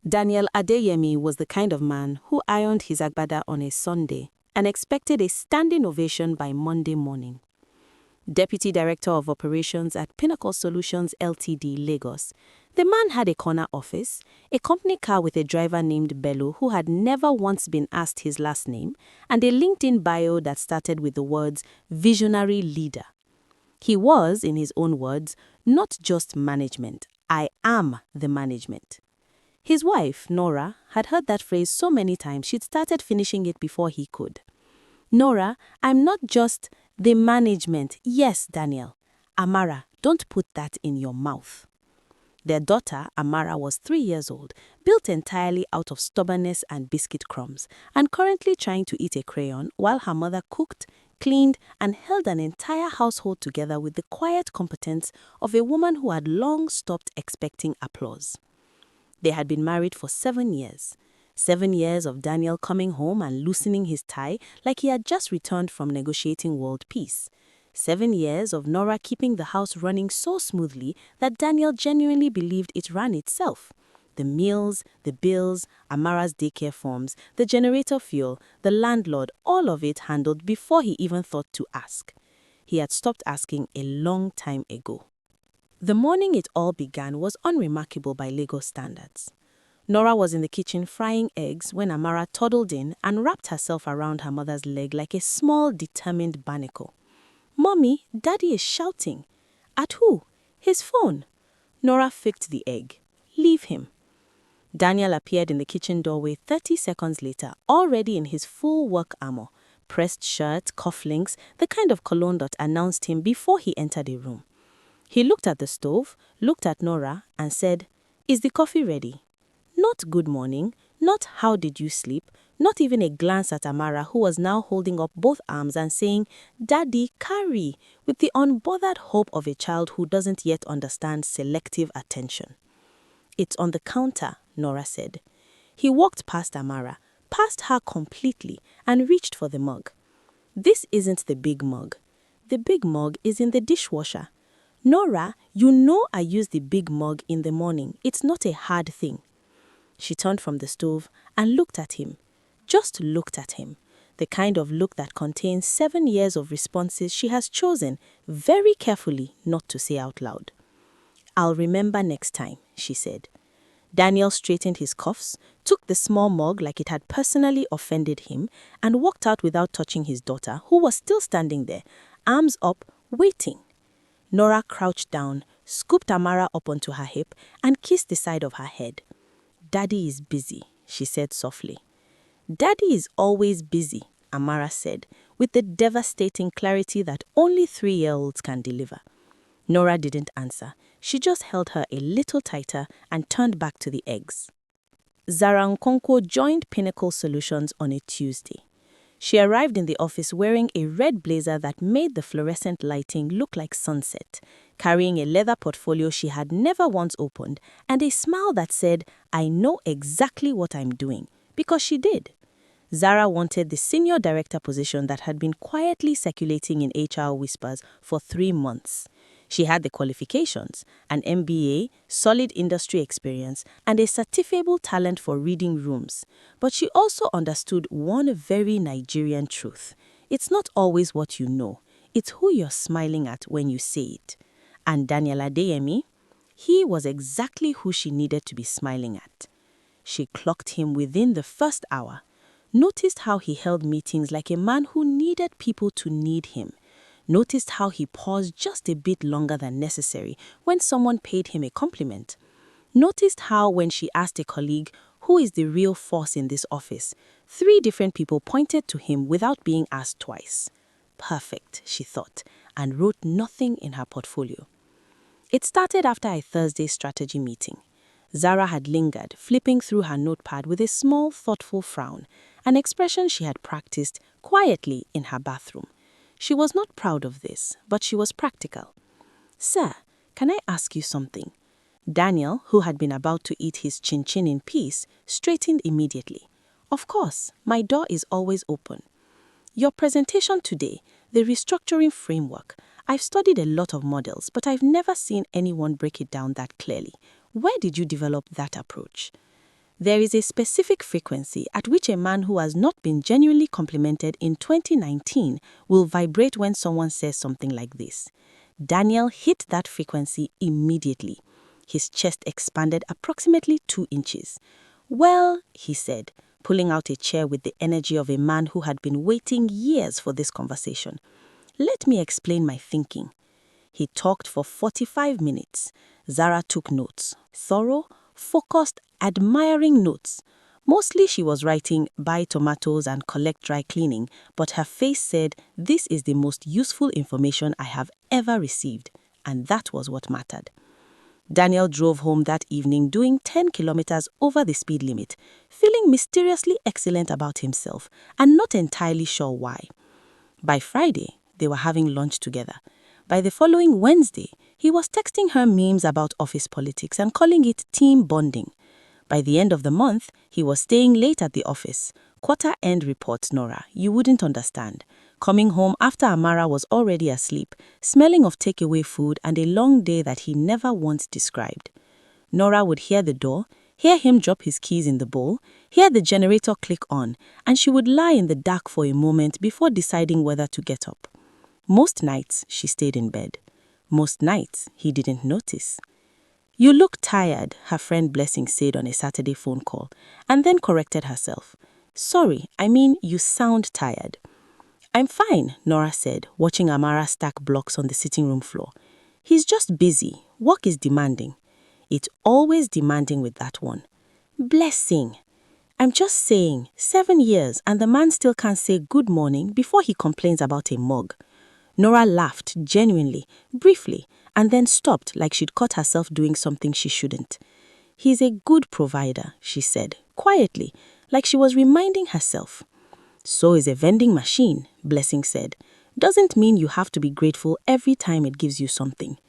Daniel Adomi was the kind of man who ironed his agbada on a Sunday and expected a standing ovation by Monday morning. Deputy Director of Operations at Pinnacle Solutions Ltd, Lagos, the man had a corner office, a company car with a driver named Bello who had never once been asked his last name, and a LinkedIn bio that started with the words visionary leader. He was, in his own words, not just management. I am the management. His wife, Norah, had heard that phrase so many times she'd started finishing it before he could. Norah, I'm not just the management. Yes, Daniel. Amara, don't put that in your mouth. Their daughter, Amara, was 3 years old, built entirely out of stubbornness and biscuit crumbs, and currently trying to eat a crayon while her mother cooked, cleaned, and held an entire household together with the quiet competence of a woman who had long stopped expecting applause. They had been married for 7 years. 7 years of Daniel coming home and loosening his tie like he had just returned from negotiating world peace. 7 years of Norah keeping the house running so smoothly that Daniel genuinely believed it ran itself. The meals, the bills, Amara's daycare forms, the generator fuel, the landlord, all of it handled before he even thought to ask. He had stopped asking a long time ago. The morning it all began was unremarkable by Lagos standards. Norah was in the kitchen frying eggs when Amara toddled in and wrapped herself around her mother's leg like a small, determined barnacle. "Mommy, Daddy is shouting." "At who?" "His phone." Norah flicked the egg. "Leave him." Daniel appeared in the kitchen doorway 30 seconds later, already in his full work armor, pressed shirt, cufflinks, the kind of cologne that announced him before he entered a room. He looked at the stove, looked at Norah, and said, "Is the coffee ready?" Not good morning, not how did you sleep, not even a glance at Amara, who was now holding up both arms and saying, "Daddy, carry," with the unbothered hope of a child who doesn't yet understand selective attention. "It's on the counter," Norah said. He walked past Amara, past her completely, and reached for the mug. "This isn't the big mug. The big mug is in the dishwasher." "Norah, you know I use the big mug in the morning. It's not a hard thing." She turned from the stove and looked at him. Just looked at him. The kind of look that contains 7 years of responses she has chosen very carefully not to say out loud. "I'll remember next time," she said. Daniel straightened his cuffs, took the small mug like it had personally offended him, and walked out without touching his daughter, who was still standing there, arms up, waiting. Norah crouched down, scooped Amara up onto her hip, and kissed the side of her head. "Daddy is busy," she said softly. "Daddy is always busy," Amara said, with the devastating clarity that only 3-year-olds can deliver. Norah didn't answer. She just held her a little tighter and turned back to the eggs. Zara joined Pinnacle Solutions on a Tuesday. She arrived in the office wearing a red blazer that made the fluorescent lighting look like sunset, carrying a leather portfolio she had never once opened, and a smile that said, "I know exactly what I'm doing," because she did. Zara wanted the senior director position that had been quietly circulating in HR whispers for 3 months. She had the qualifications, an MBA, solid industry experience, and a certifiable talent for reading rooms. But she also understood one very Nigerian truth. It's not always what you know. It's who you're smiling at when you say it. And Daniel Adomi, he was exactly who she needed to be smiling at. She clocked him within the first hour. Noticed how he held meetings like a man who needed people to need him. Noticed how he paused just a bit longer than necessary when someone paid him a compliment. Noticed how when she asked a colleague, "Who is the real force in this office?" 3 different people pointed to him without being asked twice. Perfect, she thought, and wrote nothing in her portfolio. It started after a Thursday strategy meeting. Zara had lingered, flipping through her notepad with a small, thoughtful frown, an expression she had practiced quietly in her bathroom. She was not proud of this, but she was practical. "Sir, can I ask you something?" Daniel, who had been about to eat his chin-chin in peace, straightened immediately. "Of course, my door is always open." "Your presentation today, the restructuring framework, I've studied a lot of models, but I've never seen anyone break it down that clearly. Where did you develop that approach?" There is a specific frequency at which a man who has not been genuinely complimented in 2019 will vibrate when someone says something like this. Daniel hit that frequency immediately. His chest expanded approximately 2 inches. "Well," he said, pulling out a chair with the energy of a man who had been waiting years for this conversation. "Let me explain my thinking." He talked for 45 minutes. Zara took notes. Thorough, focused, admiring notes. Mostly she was writing, "buy tomatoes and collect dry cleaning," but her face said, "This is the most useful information I have ever received." And that was what mattered. Daniel drove home that evening doing 10 kilometers over the speed limit, feeling mysteriously excellent about himself and not entirely sure why. By Friday, they were having lunch together. By the following Wednesday, he was texting her memes about office politics and calling it team bonding. By the end of the month, he was staying late at the office. Quarter-end reports, Norah, you wouldn't understand. Coming home after Amara was already asleep, smelling of takeaway food and a long day that he never once described. Norah would hear the door, hear him drop his keys in the bowl, hear the generator click on, and she would lie in the dark for a moment before deciding whether to get up. Most nights, she stayed in bed. Most nights, he didn't notice. "You look tired," her friend Blessing said on a Saturday phone call, and then corrected herself. "Sorry, I mean you sound tired." "I'm fine," Norah said, watching Amara stack blocks on the sitting room floor. "He's just busy. Work is demanding." "It's always demanding with that one." "Blessing. I'm just saying, 7 years and the man still can't say good morning before he complains about a mug." Norah laughed genuinely, briefly, and then stopped like she'd caught herself doing something she shouldn't. "He's a good provider," she said, quietly, like she was reminding herself. "So is a vending machine," Blessing said. "Doesn't mean you have to be grateful every time it gives you something."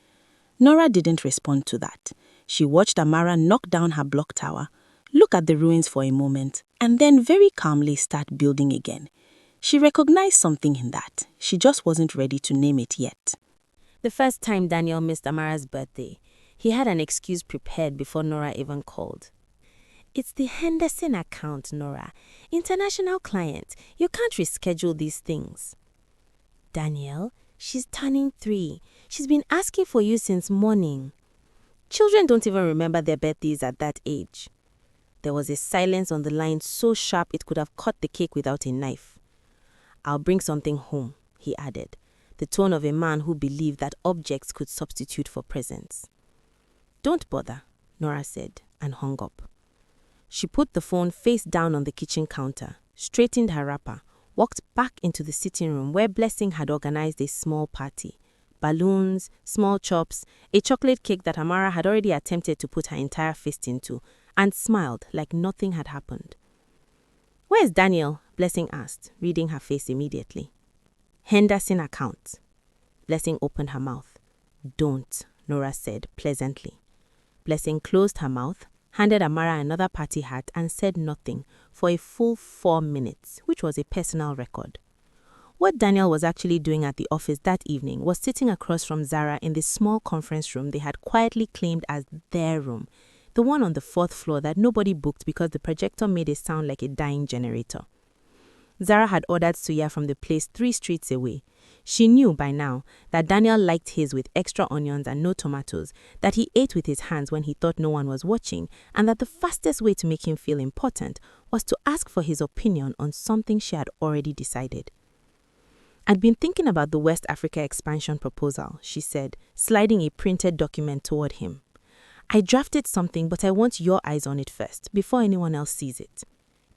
Norah didn't respond to that. She watched Amara knock down her block tower, look at the ruins for a moment, and then very calmly start building again. She recognized something in that. She just wasn't ready to name it yet. The first time Daniel missed Amara's birthday, he had an excuse prepared before Norah even called. "It's the Henderson account, Norah. International client. You can't reschedule these things." "Daniel, she's turning 3. She's been asking for you since morning." "Children don't even remember their birthdays at that age." There was a silence on the line so sharp it could have cut the cake without a knife. "I'll bring something home," he added, the tone of a man who believed that objects could substitute for presents. "Don't bother," Norah said, and hung up. She put the phone face down on the kitchen counter, straightened her wrapper, walked back into the sitting room where Blessing had organized a small party. Balloons, small chops, a chocolate cake that Amara had already attempted to put her entire fist into, and smiled like nothing had happened. "Where's Daniel?" Blessing asked, reading her face immediately. "Henderson account." Blessing opened her mouth. "Don't," Norah said pleasantly. Blessing closed her mouth, handed Amara another party hat, and said nothing for a full 4 minutes, which was a personal record. What Daniel was actually doing at the office that evening was sitting across from Zara in the small conference room they had quietly claimed as their room, the one on the 4th floor that nobody booked because the projector made a sound like a dying generator. Zara had ordered suya from the place 3 streets away. She knew by now that Daniel liked his with extra onions and no tomatoes, that he ate with his hands when he thought no one was watching, and that the fastest way to make him feel important was to ask for his opinion on something she had already decided. "I'd been thinking about the West Africa expansion proposal," she said, sliding a printed document toward him. "I drafted something, but I want your eyes on it first, before anyone else sees it."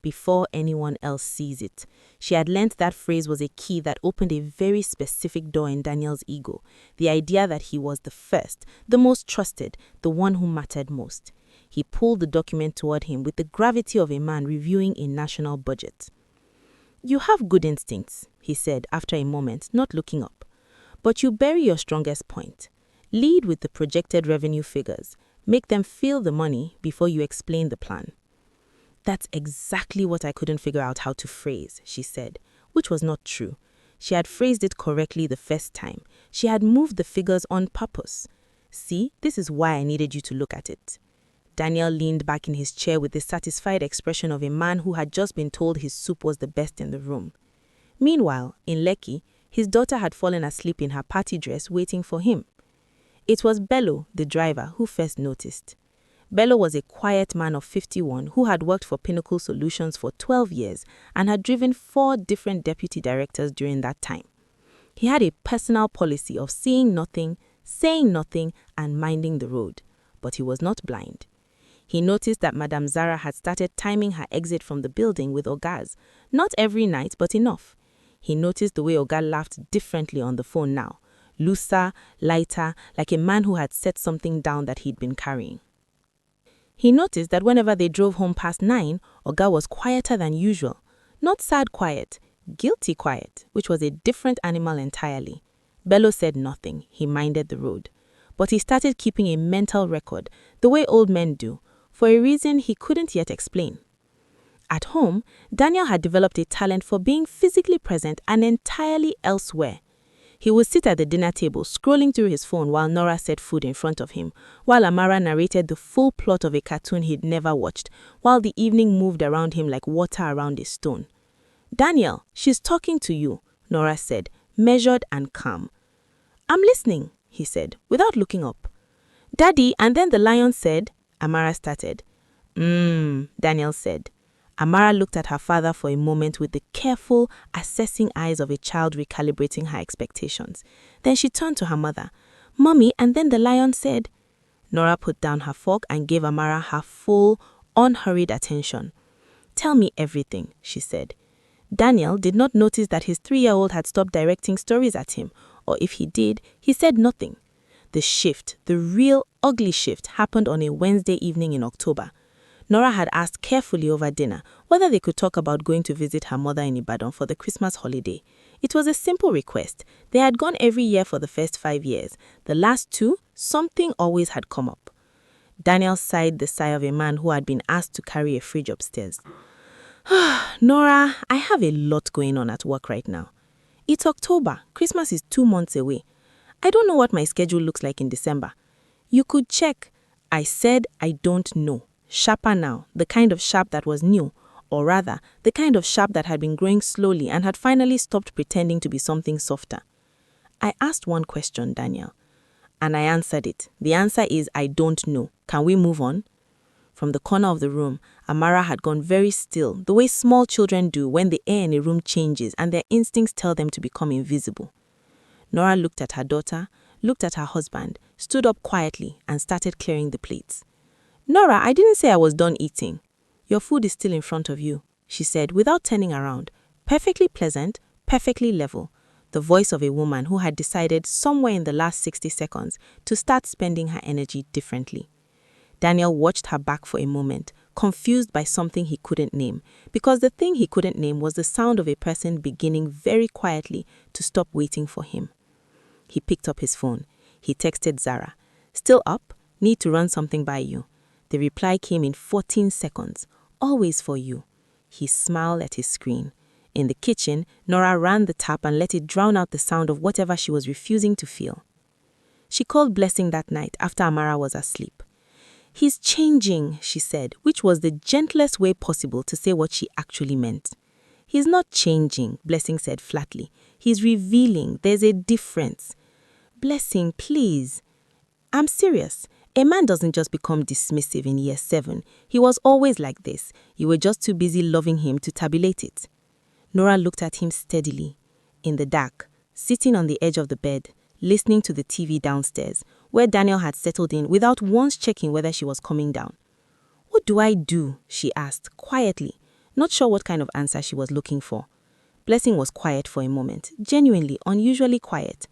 Before anyone else sees it. She had learnt that phrase was a key that opened a very specific door in Daniel's ego, the idea that he was the first, the most trusted, the one who mattered most. He pulled the document toward him with the gravity of a man reviewing a national budget. "You have good instincts," he said after a moment, not looking up. "But you bury your strongest point. Lead with the projected revenue figures. Make them feel the money before you explain the plan." "That's exactly what I couldn't figure out how to phrase," she said, which was not true. She had phrased it correctly the first time. She had moved the figures on purpose. "See, this is why I needed you to look at it." Daniel leaned back in his chair with the satisfied expression of a man who had just been told his soup was the best in the room. Meanwhile, in Lekki, his daughter had fallen asleep in her party dress waiting for him. It was Bello, the driver, who first noticed. Bello was a quiet man of 51 who had worked for Pinnacle Solutions for 12 years and had driven 4 different deputy directors during that time. He had a personal policy of seeing nothing, saying nothing, and minding the road, but he was not blind. He noticed that Madame Zara had started timing her exit from the building with Oga's, not every night, but enough. He noticed the way Oga laughed differently on the phone now, looser, lighter, like a man who had set something down that he'd been carrying. He noticed that whenever they drove home past 9, Oga was quieter than usual. Not sad quiet, guilty quiet, which was a different animal entirely. Bello said nothing, he minded the road. But he started keeping a mental record, the way old men do, for a reason he couldn't yet explain. At home, Daniel had developed a talent for being physically present and entirely elsewhere. He would sit at the dinner table scrolling through his phone while Norah set food in front of him, while Amara narrated the full plot of a cartoon he'd never watched, while the evening moved around him like water around a stone. "Daniel, she's talking to you," Norah said, measured and calm. "I'm listening," he said, without looking up. "Daddy, and then the lion said," Amara started. Daniel said. Amara looked at her father for a moment with the careful, assessing eyes of a child recalibrating her expectations. Then she turned to her mother. "Mommy, and then the lion said..." Norah put down her fork and gave Amara her full, unhurried attention. "Tell me everything," she said. Daniel did not notice that his 3-year-old had stopped directing stories at him, or if he did, he said nothing. The shift, the real ugly shift, happened on a Wednesday evening in October. Norah had asked carefully over dinner whether they could talk about going to visit her mother in Ibadan for the Christmas holiday. It was a simple request. They had gone every year for the first 5 years. The last 2, something always had come up. Daniel sighed the sigh of a man who had been asked to carry a fridge upstairs. "Norah, I have a lot going on at work right now. It's October. Christmas is 2 months away. I don't know what my schedule looks like in December. You could check." I said I don't know. Sharper now, the kind of sharp that was new, or rather, the kind of sharp that had been growing slowly and had finally stopped pretending to be something softer. "I asked one question, Daniel, and I answered it. The answer is I don't know. Can we move on?" From the corner of the room, Amara had gone very still, the way small children do when the air in a room changes and their instincts tell them to become invisible. Norah looked at her daughter, looked at her husband, stood up quietly, and started clearing the plates. "Norah, I didn't say I was done eating." "Your food is still in front of you," she said without turning around. Perfectly pleasant, perfectly level. The voice of a woman who had decided somewhere in the last 60 seconds to start spending her energy differently. Daniel watched her back for a moment, confused by something he couldn't name, because the thing he couldn't name was the sound of a person beginning very quietly to stop waiting for him. He picked up his phone. He texted Zara. "Still up? Need to run something by you." The reply came in 14 seconds. "Always for you." He smiled at his screen. In the kitchen, Norah ran the tap and let it drown out the sound of whatever she was refusing to feel. She called Blessing that night after Amara was asleep. "He's changing," she said, which was the gentlest way possible to say what she actually meant. "He's not changing," Blessing said flatly. "He's revealing. There's a difference." "Blessing, please." "I'm serious. A man doesn't just become dismissive in year 7. He was always like this. You were just too busy loving him to tabulate it." Norah looked at him steadily. In the dark, sitting on the edge of the bed, listening to the TV downstairs, where Daniel had settled in without once checking whether she was coming down. "What do I do?" she asked, quietly, not sure what kind of answer she was looking for. Blessing was quiet for a moment, genuinely, unusually quiet.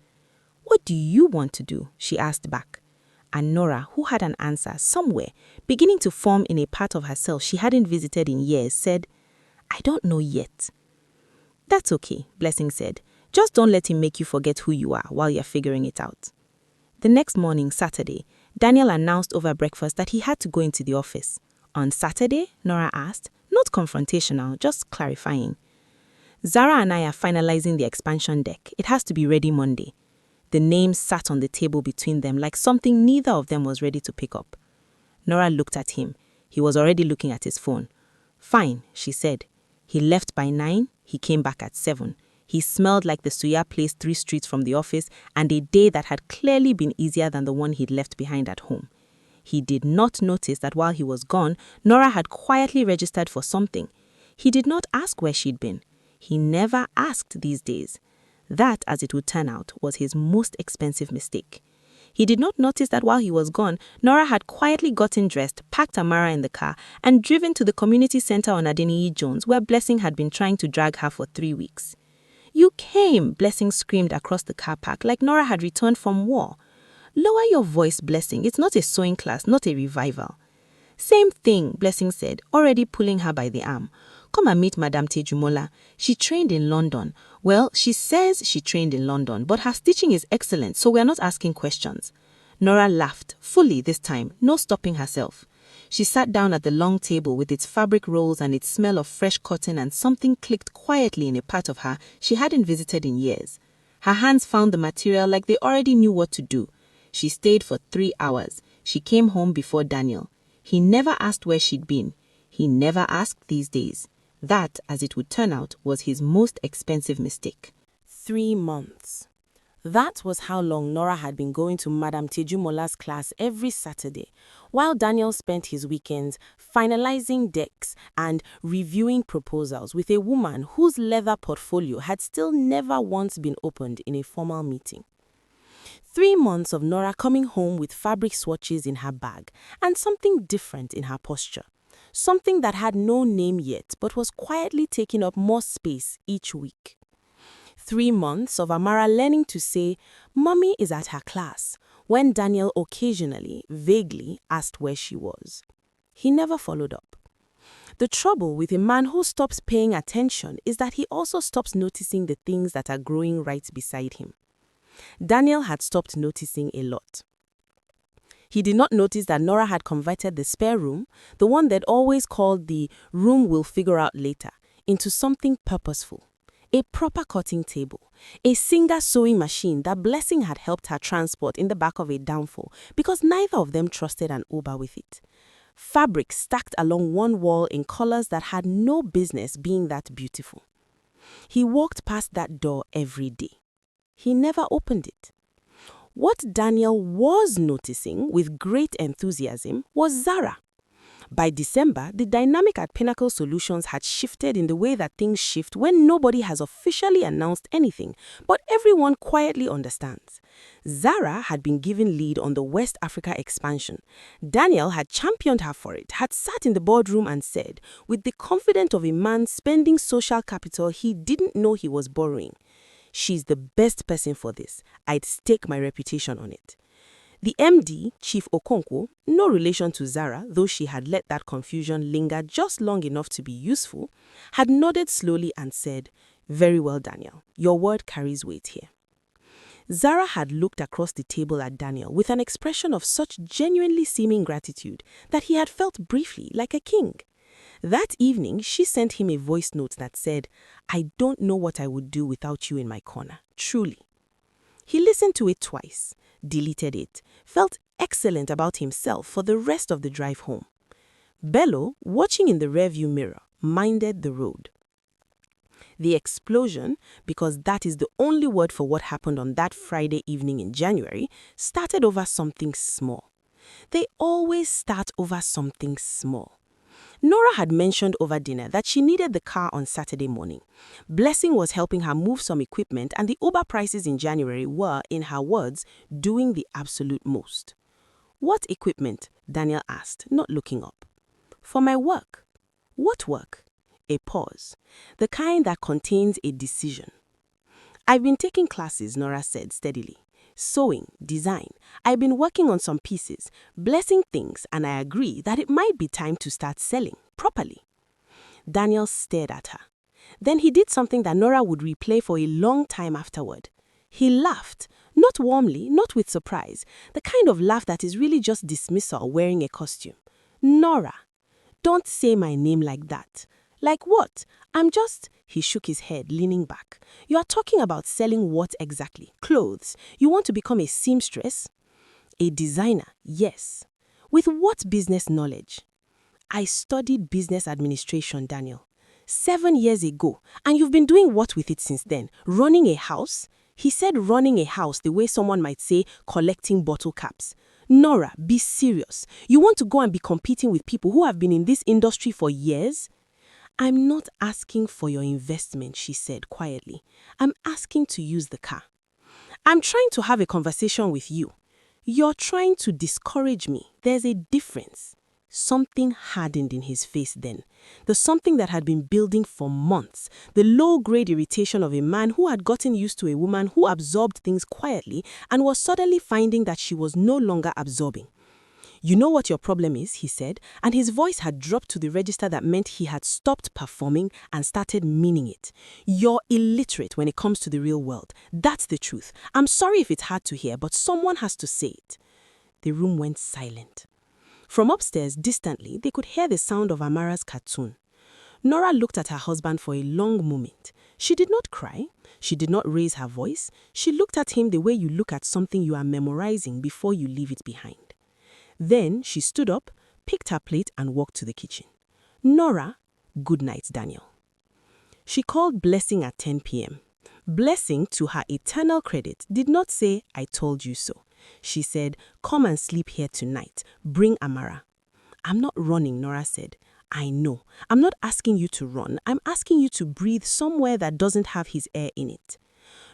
"What do you want to do?" she asked back. And Norah, who had an answer somewhere, beginning to form in a part of herself she hadn't visited in years, said, "I don't know yet." "That's okay," Blessing said. "Just don't let him make you forget who you are while you're figuring it out." The next morning, Saturday, Daniel announced over breakfast that he had to go into the office. "On Saturday?" Norah asked, not confrontational, just clarifying. "Zara and I are finalizing the expansion deck. It has to be ready Monday." The name sat on the table between them like something neither of them was ready to pick up. Norah looked at him. He was already looking at his phone. Fine, she said. He left by 9, he came back at 7. He smelled like the suya place 3 streets from the office, and a day that had clearly been easier than the one he'd left behind at home. He did not notice that while he was gone, Norah had quietly registered for something. He did not ask where she'd been. He never asked these days. That, as it would turn out, was his most expensive mistake. He did not notice that while he was gone, Norah had quietly gotten dressed, packed Amara in the car, and driven to the community center on Adeniyi Jones, where Blessing had been trying to drag her for 3 weeks. "You came," Blessing screamed across the car park like Norah had returned from war. "Lower your voice, Blessing. It's not a sewing class, not a revival." "Same thing," Blessing said, already pulling her by the arm. "Come and meet Madame Tejumola. She trained in London. Well, she says she trained in London, but her stitching is excellent, so we're not asking questions." Norah laughed, fully this time, no stopping herself. She sat down at the long table with its fabric rolls and its smell of fresh cotton, and something clicked quietly in a part of her she hadn't visited in years. Her hands found the material like they already knew what to do. She stayed for 3 hours. She came home before Daniel. He never asked where she'd been. He never asked these days. That, as it would turn out, was his most expensive mistake. 3 months. That was how long Norah had been going to Madame Tejumola's class every Saturday, while Daniel spent his weekends finalizing decks and reviewing proposals with a woman whose leather portfolio had still never once been opened in a formal meeting. 3 months of Norah coming home with fabric swatches in her bag and something different in her posture. Something that had no name yet but was quietly taking up more space each week. 3 months of Amara learning to say, "Mommy is at her class," when Daniel occasionally, vaguely asked where she was. He never followed up. The trouble with a man who stops paying attention is that he also stops noticing the things that are growing right beside him. Daniel had stopped noticing a lot. He did not notice that Norah had converted the spare room, the one they'd always called the room we'll figure out later, into something purposeful. A proper cutting table, a Singer sewing machine that Blessing had helped her transport in the back of a downfall because neither of them trusted an Uber with it. Fabric stacked along one wall in colors that had no business being that beautiful. He walked past that door every day. He never opened it. What Daniel was noticing with great enthusiasm was Zara. By December, the dynamic at Pinnacle Solutions had shifted in the way that things shift when nobody has officially announced anything, but everyone quietly understands. Zara had been given lead on the West Africa expansion. Daniel had championed her for it, had sat in the boardroom and said, with the confidence of a man spending social capital he didn't know he was borrowing, "She's the best person for this. I'd stake my reputation on it." The MD, Chief Okonkwo, no relation to Zara, though she had let that confusion linger just long enough to be useful, had nodded slowly and said, "Very well, Daniel. Your word carries weight here." Zara had looked across the table at Daniel with an expression of such genuinely seeming gratitude that he had felt briefly like a king. That evening, she sent him a voice note that said, "I don't know what I would do without you in my corner, truly." He listened to it twice, deleted it, felt excellent about himself for the rest of the drive home. Bello, watching in the rearview mirror, minded the road. The explosion, because that is the only word for what happened on that Friday evening in January, started over something small. They always start over something small. Norah had mentioned over dinner that she needed the car on Saturday morning. Blessing was helping her move some equipment, and the Uber prices in January were, in her words, doing the absolute most. "What equipment?" Daniel asked, not looking up. "For my work." "What work?" A pause. "The kind that contains a decision." "I've been taking classes," Norah said steadily. "Sewing, design. I've been working on some pieces, Blessing things, and I agree that it might be time to start selling, properly." Daniel stared at her. Then he did something that Norah would replay for a long time afterward. He laughed, not warmly, not with surprise, the kind of laugh that is really just dismissal wearing a costume. "Norah, don't say my name like that." "Like what? I'm just..." He shook his head, leaning back. "You are talking about selling what exactly? Clothes. You want to become a seamstress?" "A designer, yes." With what business knowledge? I studied business administration, Daniel. 7 years ago, and you've been doing what with it since then? Running a house? He said running a house the way someone might say collecting bottle caps. Norah, be serious. You want to go and be competing with people who have been in this industry for years? I'm not asking for your investment, she said quietly. I'm asking to use the car. I'm trying to have a conversation with you. You're trying to discourage me. There's a difference. Something hardened in his face then. The something that had been building for months. The low-grade irritation of a man who had gotten used to a woman who absorbed things quietly and was suddenly finding that she was no longer absorbing. You know what your problem is, he said, and his voice had dropped to the register that meant he had stopped performing and started meaning it. You're illiterate when it comes to the real world. That's the truth. I'm sorry if it's hard to hear, but someone has to say it. The room went silent. From upstairs, distantly, they could hear the sound of Amara's cartoon. Norah looked at her husband for a long moment. She did not cry. She did not raise her voice. She looked at him the way you look at something you are memorizing before you leave it behind. Then she stood up, picked her plate and walked to the kitchen. Norah, good night, Daniel. She called Blessing at 10 p.m. Blessing, to her eternal credit, did not say, I told you so. She said, come and sleep here tonight. Bring Amara. I'm not running, Norah said. I know. I'm not asking you to run. I'm asking you to breathe somewhere that doesn't have his air in it.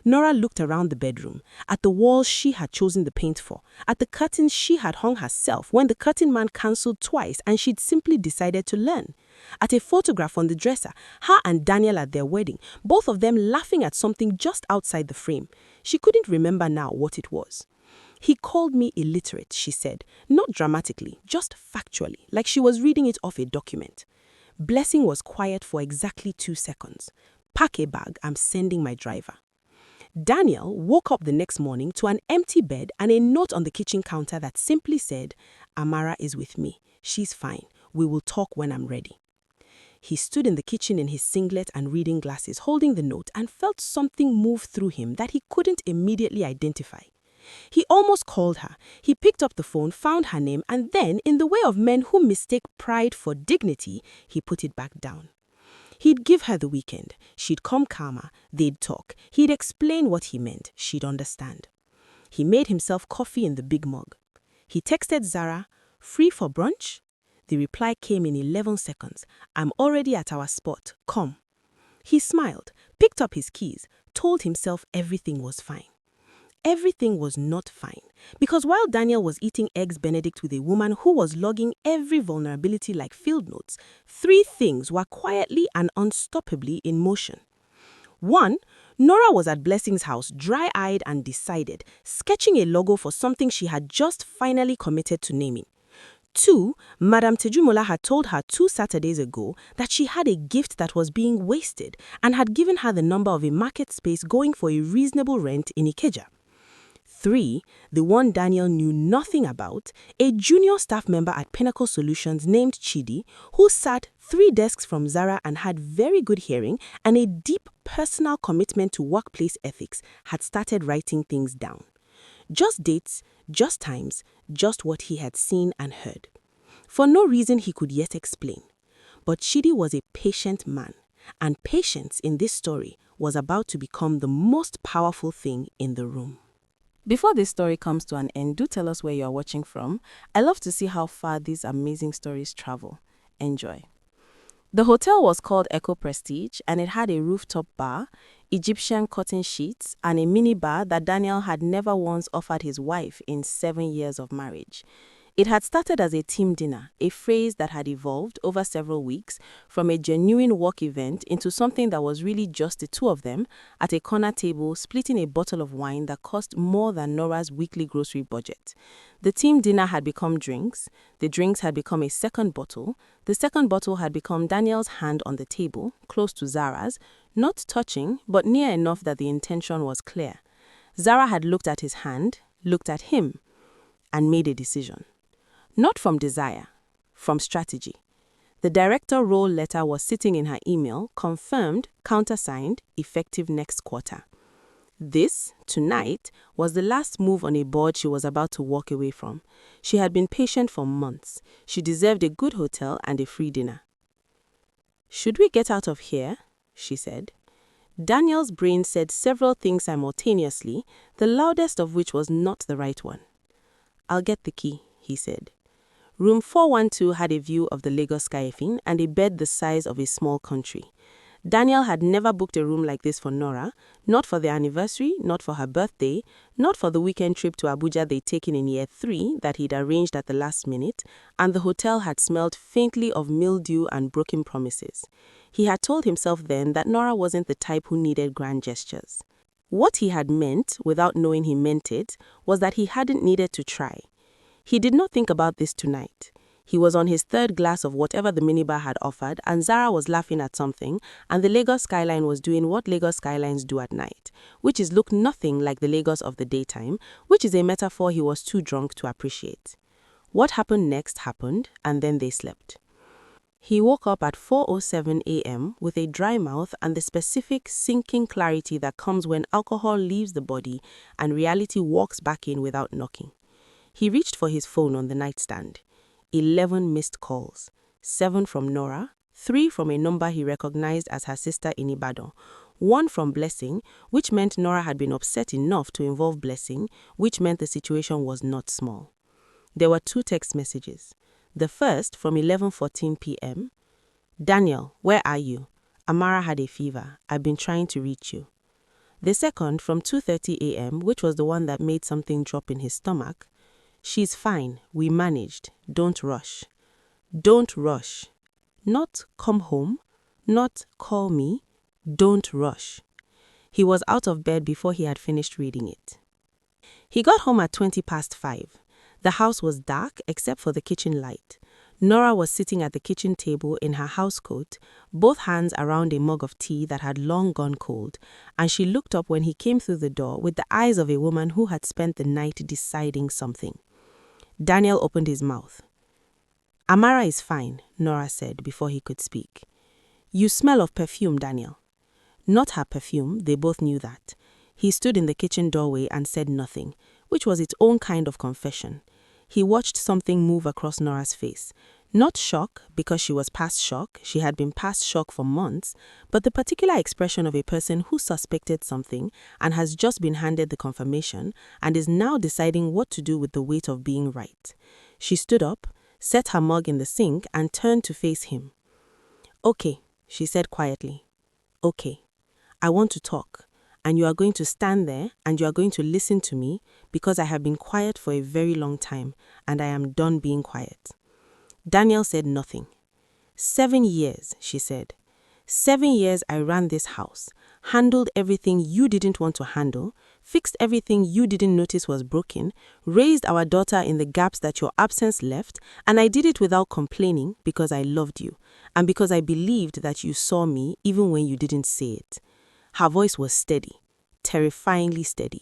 Norah looked around the bedroom, at the walls she had chosen the paint for, at the curtains she had hung herself when the curtain man cancelled twice and she'd simply decided to learn. At a photograph on the dresser, her and Daniel at their wedding, both of them laughing at something just outside the frame. She couldn't remember now what it was. He called me illiterate, she said, not dramatically, just factually, like she was reading it off a document. Blessing was quiet for exactly 2 seconds. Pack a bag, I'm sending my driver. Daniel woke up the next morning to an empty bed and a note on the kitchen counter that simply said, Amara is with me. She's fine. We will talk when I'm ready. He stood in the kitchen in his singlet and reading glasses, holding the note, and felt something move through him that he couldn't immediately identify. He almost called her. He picked up the phone, found her name, and then, in the way of men who mistake pride for dignity, he put it back down. He'd give her the weekend. She'd come calmer. They'd talk. He'd explain what he meant. She'd understand. He made himself coffee in the big mug. He texted Zara, free for brunch? The reply came in 11 seconds. I'm already at our spot. Come. He smiled, picked up his keys, told himself everything was fine. Everything was not fine, because while Daniel was eating Eggs Benedict with a woman who was logging every vulnerability like field notes, 3 things were quietly and unstoppably in motion. 1, Norah was at Blessing's house, dry-eyed and decided, sketching a logo for something she had just finally committed to naming. 2, Madame Tejumola had told her 2 Saturdays ago that she had a gift that was being wasted and had given her the number of a market space going for a reasonable rent in Ikeja. 3, the one Daniel knew nothing about, a junior staff member at Pinnacle Solutions named Chidi, who sat 3 desks from Zara and had very good hearing and a deep personal commitment to workplace ethics, had started writing things down. Just dates, just times, just what he had seen and heard. For no reason he could yet explain. But Chidi was a patient man, and patience in this story was about to become the most powerful thing in the room. Before this story comes to an end, do tell us where you are watching from. I love to see how far these amazing stories travel. Enjoy. The hotel was called Echo Prestige, and it had a rooftop bar, Egyptian cotton sheets, and a mini bar that Daniel had never once offered his wife in 7 years of marriage. It had started as a team dinner, a phrase that had evolved over several weeks from a genuine work event into something that was really just the 2 of them at a corner table splitting a bottle of wine that cost more than Norah's weekly grocery budget. The team dinner had become drinks, the drinks had become a second bottle, the second bottle had become Daniel's hand on the table, close to Zara's, not touching, but near enough that the intention was clear. Zara had looked at his hand, looked at him, and made a decision. Not from desire, from strategy. The director role letter was sitting in her email, confirmed, countersigned, effective next quarter. This, tonight, was the last move on a board she was about to walk away from. She had been patient for months. She deserved a good hotel and a free dinner. "Should we get out of here?" she said. Daniel's brain said several things simultaneously, the loudest of which was not the right one. "I'll get the key," he said. Room 412 had a view of the Lagos skyline and a bed the size of a small country. Daniel had never booked a room like this for Norah, not for their anniversary, not for her birthday, not for the weekend trip to Abuja they'd taken in year 3 that he'd arranged at the last minute, and the hotel had smelled faintly of mildew and broken promises. He had told himself then that Norah wasn't the type who needed grand gestures. What he had meant, without knowing he meant it, was that he hadn't needed to try. He did not think about this tonight. He was on his third glass of whatever the minibar had offered, and Zara was laughing at something, and the Lagos skyline was doing what Lagos skylines do at night, which is look nothing like the Lagos of the daytime, which is a metaphor he was too drunk to appreciate. What happened next happened, and then they slept. He woke up at 4:07 a.m. with a dry mouth and the specific sinking clarity that comes when alcohol leaves the body and reality walks back in without knocking. He reached for his phone on the nightstand. 11 missed calls, 7 from Norah, 3 from a number he recognized as her sister in Ibadan, 1 from Blessing, which meant Norah had been upset enough to involve Blessing, which meant the situation was not small. There were 2 text messages. The first from 11:14 p.m. "Daniel, where are you? Amara had a fever. I've been trying to reach you." The second from 2:30 a.m., which was the one that made something drop in his stomach. "She's fine. We managed. Don't rush." Don't rush. Not come home. Not call me. Don't rush. He was out of bed before he had finished reading it. He got home at 5:20. The house was dark except for the kitchen light. Norah was sitting at the kitchen table in her housecoat, both hands around a mug of tea that had long gone cold, and she looked up when he came through the door with the eyes of a woman who had spent the night deciding something. Daniel opened his mouth. "Amara is fine," Norah said before he could speak. "You smell of perfume, Daniel." Not her perfume, they both knew that. He stood in the kitchen doorway and said nothing, which was its own kind of confession. He watched something move across Norah's face. Not shock, because she was past shock, she had been past shock for months, but the particular expression of a person who suspected something and has just been handed the confirmation and is now deciding what to do with the weight of being right. She stood up, set her mug in the sink, and turned to face him. "Okay," she said quietly. "Okay. I want to talk, and you are going to stand there and you are going to listen to me because I have been quiet for a very long time and I am done being quiet." Daniel said nothing. 7 years, she said. 7 years I ran this house, handled everything you didn't want to handle, fixed everything you didn't notice was broken, raised our daughter in the gaps that your absence left, and I did it without complaining because I loved you and because I believed that you saw me even when you didn't say it. Her voice was steady, terrifyingly steady.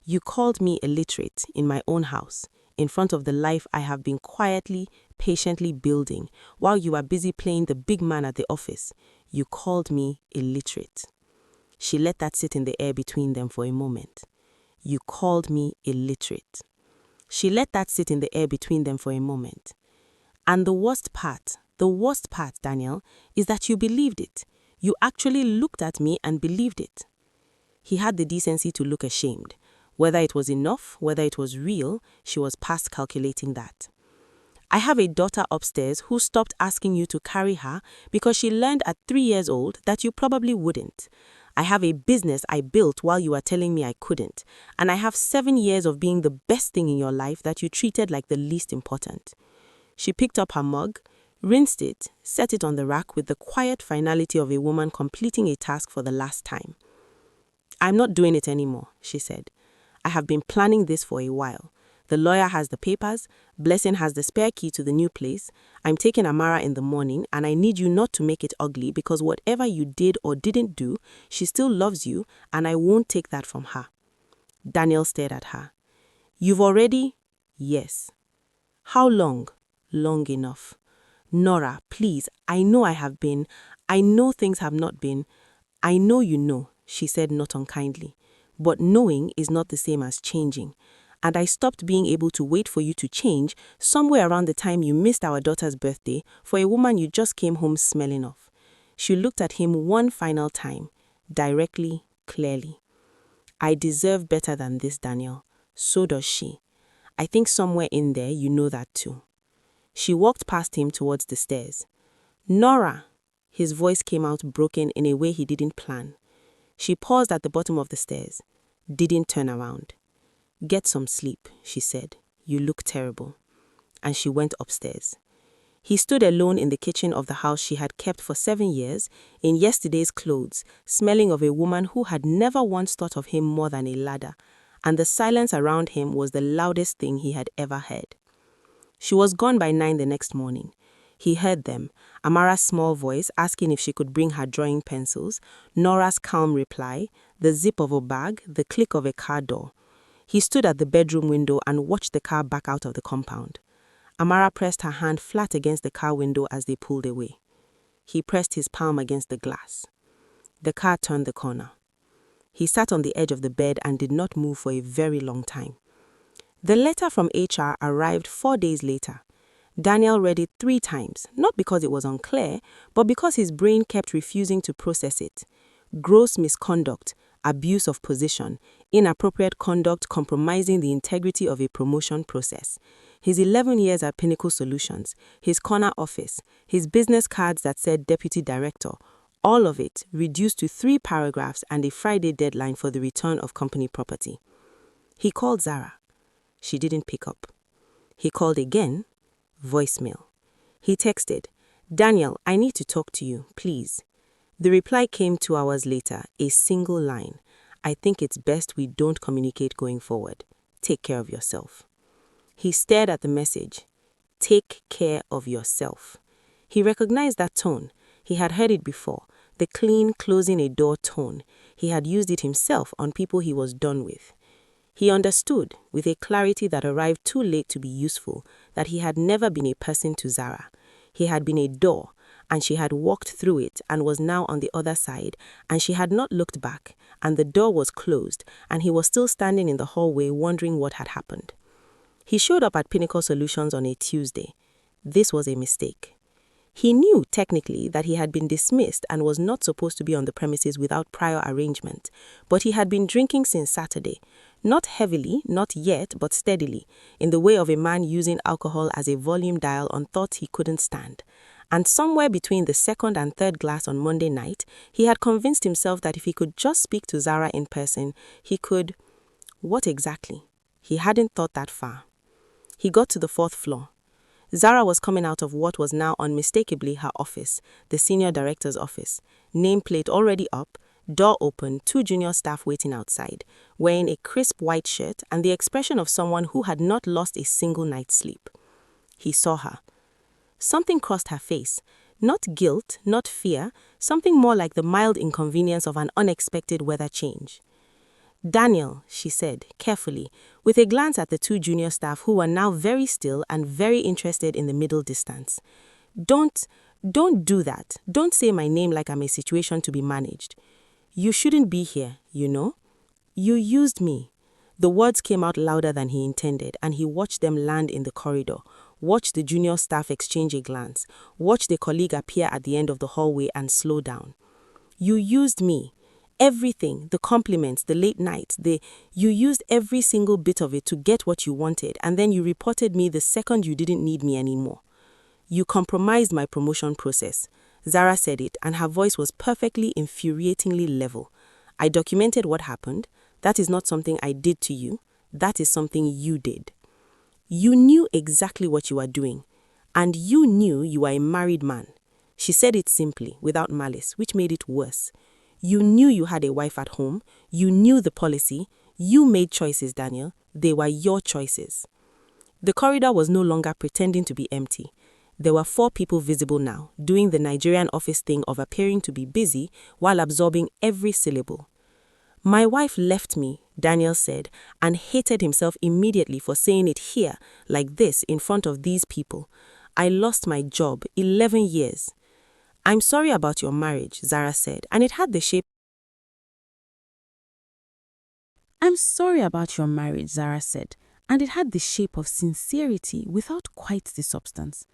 "You called me illiterate in my own house, in front of the life I have been quietly, patiently building while you were busy playing the big man at the office. You called me illiterate." She let that sit in the air between them for a moment. "You called me illiterate." She let that sit in the air between them for a moment. "And the worst part, Daniel, is that you believed it. You actually looked at me and believed it." He had the decency to look ashamed. Whether it was enough, whether it was real, she was past calculating that. "I have a daughter upstairs who stopped asking you to carry her because she learned at 3 years old that you probably wouldn't. I have a business I built while you were telling me I couldn't. And I have 7 years of being the best thing in your life that you treated like the least important." She picked up her mug, rinsed it, set it on the rack with the quiet finality of a woman completing a task for the last time. "I'm not doing it anymore," she said. "I have been planning this for a while. The lawyer has the papers, Blessing has the spare key to the new place. I'm taking Amara in the morning and I need you not to make it ugly because whatever you did or didn't do, she still loves you and I won't take that from her." Daniel stared at her. "You've already?" "Yes." "How long?" "Long enough." "Norah, please, I know things have not been. I know you know," she said not unkindly. But knowing is not the same as changing. And I stopped being able to wait for you to change somewhere around the time you missed our daughter's birthday for a woman you just came home smelling of." She looked at him one final time, directly, clearly. "I deserve better than this, Daniel. So does she. I think somewhere in there you know that too." She walked past him towards the stairs. "Norah!" His voice came out broken in a way he didn't plan. She paused at the bottom of the stairs, didn't turn around. "Get some sleep," she said. "You look terrible." And she went upstairs. He stood alone in the kitchen of the house she had kept for 7 years, in yesterday's clothes, smelling of a woman who had never once thought of him more than a ladder, and the silence around him was the loudest thing he had ever heard. She was gone by 9 the next morning. He heard them, Amara's small voice asking if she could bring her drawing pencils, Norah's calm reply, the zip of a bag, the click of a car door. He stood at the bedroom window and watched the car back out of the compound. Amara pressed her hand flat against the car window as they pulled away. He pressed his palm against the glass. The car turned the corner. He sat on the edge of the bed and did not move for a very long time. The letter from HR arrived 4 days later. Daniel read it 3 times, not because it was unclear, but because his brain kept refusing to process it. Gross misconduct, abuse of position, inappropriate conduct compromising the integrity of a promotion process. His 11 years at Pinnacle Solutions, his corner office, his business cards that said deputy director, all of it reduced to 3 paragraphs and a Friday deadline for the return of company property. He called Zara. She didn't pick up. He called again. Voicemail. He texted, "Daniel, I need to talk to you, please." The reply came 2 hours later, a single line. "I think it's best we don't communicate going forward. Take care of yourself." He stared at the message. Take care of yourself. He recognized that tone. He had heard it before, the clean closing a door tone. He had used it himself on people he was done with. He understood, with a clarity that arrived too late to be useful, that he had never been a person to Zara. He had been a door, and she had walked through it and was now on the other side, and she had not looked back, and the door was closed, and he was still standing in the hallway wondering what had happened. He showed up at Pinnacle Solutions on a Tuesday. This was a mistake. He knew, technically, that he had been dismissed and was not supposed to be on the premises without prior arrangement, but he had been drinking since Saturday. Not heavily, not yet, but steadily, in the way of a man using alcohol as a volume dial on thoughts he couldn't stand. And somewhere between the second and third glass on Monday night, he had convinced himself that if he could just speak to Zara in person, he could... What exactly? He hadn't thought that far. He got to the 4th floor. Zara was coming out of what was now unmistakably her office, the senior director's office. Nameplate already up, door open, 2 junior staff waiting outside, wearing a crisp white shirt and the expression of someone who had not lost a single night's sleep. He saw her. Something crossed her face. Not guilt, not fear, something more like the mild inconvenience of an unexpected weather change. "Daniel," she said, carefully, with a glance at the 2 junior staff who were now very still and very interested in the middle distance. Don't do that. Don't say my name like I'm a situation to be managed. You shouldn't be here, you know? You used me." The words came out louder than he intended, and he watched them land in the corridor, watched the junior staff exchange a glance, watched the colleague appear at the end of the hallway and slow down. "You used me. Everything, the compliments, the late nights, you used every single bit of it to get what you wanted, and then you reported me the second you didn't need me anymore. You compromised my promotion process." Zara said it, and her voice was perfectly, infuriatingly level. "I documented what happened. That is not something I did to you. That is something you did. You knew exactly what you were doing, and you knew you were a married man." She said it simply, without malice, which made it worse. "You knew you had a wife at home. You knew the policy. You made choices, Daniel. They were your choices." The corridor was no longer pretending to be empty. There were 4 people visible now, doing the Nigerian office thing of appearing to be busy while absorbing every syllable. "My wife left me," Daniel said, and hated himself immediately for saying it here, like this, in front of these people. "I lost my job, 11 years. "I'm sorry about your marriage," Zara said, and it had the shape "I'm sorry about your marriage," Zara said, and it had the shape of sincerity without quite the substance.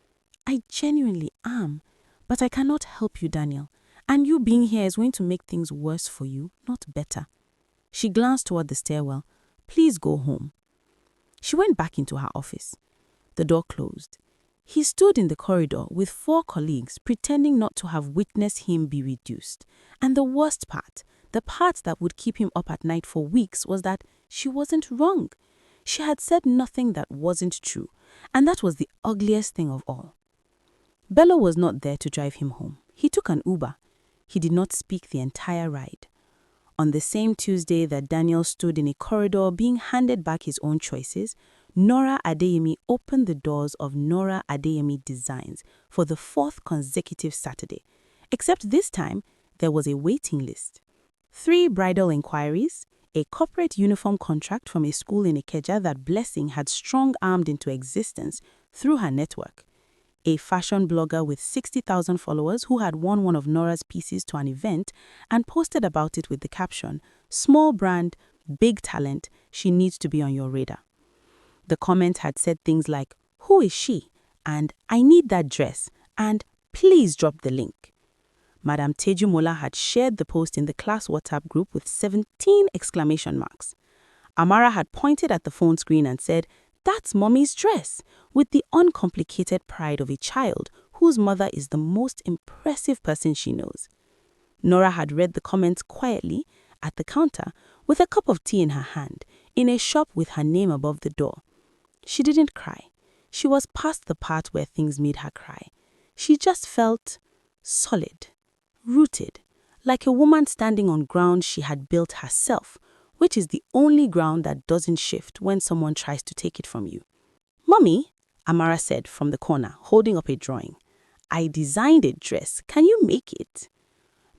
"I genuinely am, but I cannot help you, Daniel, and you being here is going to make things worse for you, not better." She glanced toward the stairwell. "Please go home." She went back into her office. The door closed. He stood in the corridor with 4 colleagues pretending not to have witnessed him be reduced. And the worst part, the part that would keep him up at night for weeks, was that she wasn't wrong. She had said nothing that wasn't true, and that was the ugliest thing of all. Bello was not there to drive him home. He took an Uber. He did not speak the entire ride. On the same Tuesday that Daniel stood in a corridor being handed back his own choices, Norah Adeyemi opened the doors of Norah Adeyemi Designs for the 4th consecutive Saturday. Except this time, there was a waiting list. 3 bridal inquiries, a corporate uniform contract from a school in Ikeja that Blessing had strong-armed into existence through her network, a fashion blogger with 60,000 followers who had worn one of Norah's pieces to an event and posted about it with the caption, "Small brand, big talent, she needs to be on your radar." The comment had said things like, "Who is she?" and "I need that dress," and "Please drop the link." Madam Tejumola had shared the post in the class WhatsApp group with 17 exclamation marks. Amara had pointed at the phone screen and said, "That's Mommy's dress," with the uncomplicated pride of a child whose mother is the most impressive person she knows. Norah had read the comments quietly at the counter with a cup of tea in her hand in a shop with her name above the door. She didn't cry. She was past the part where things made her cry. She just felt solid, rooted, like a woman standing on ground she had built herself, which is the only ground that doesn't shift when someone tries to take it from you. "Mommy," Amara said from the corner, holding up a drawing, "I designed a dress. Can you make it?"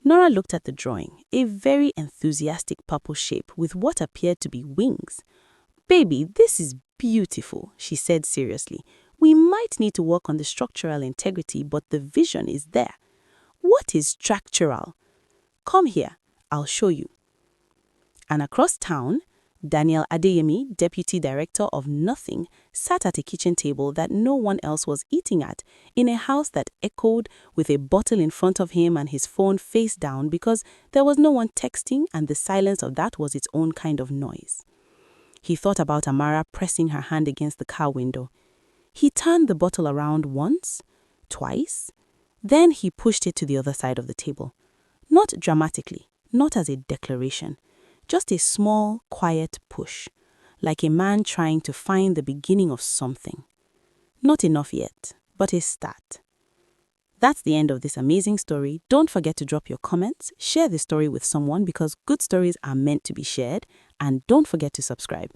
Norah looked at the drawing, a very enthusiastic purple shape with what appeared to be wings. "Baby, this is beautiful," she said seriously. "We might need to work on the structural integrity, but the vision is there." "What is structural?" "Come here, I'll show you." And across town, Daniel Adeyemi, deputy director of nothing, sat at a kitchen table that no one else was eating at, in a house that echoed with a bottle in front of him and his phone face down because there was no one texting and the silence of that was its own kind of noise. He thought about Amara pressing her hand against the car window. He turned the bottle around once, twice, then he pushed it to the other side of the table. Not dramatically, not as a declaration. Just a small, quiet push, like a man trying to find the beginning of something. Not enough yet, but a start. That's the end of this amazing story. Don't forget to drop your comments, share the story with someone because good stories are meant to be shared, and don't forget to subscribe.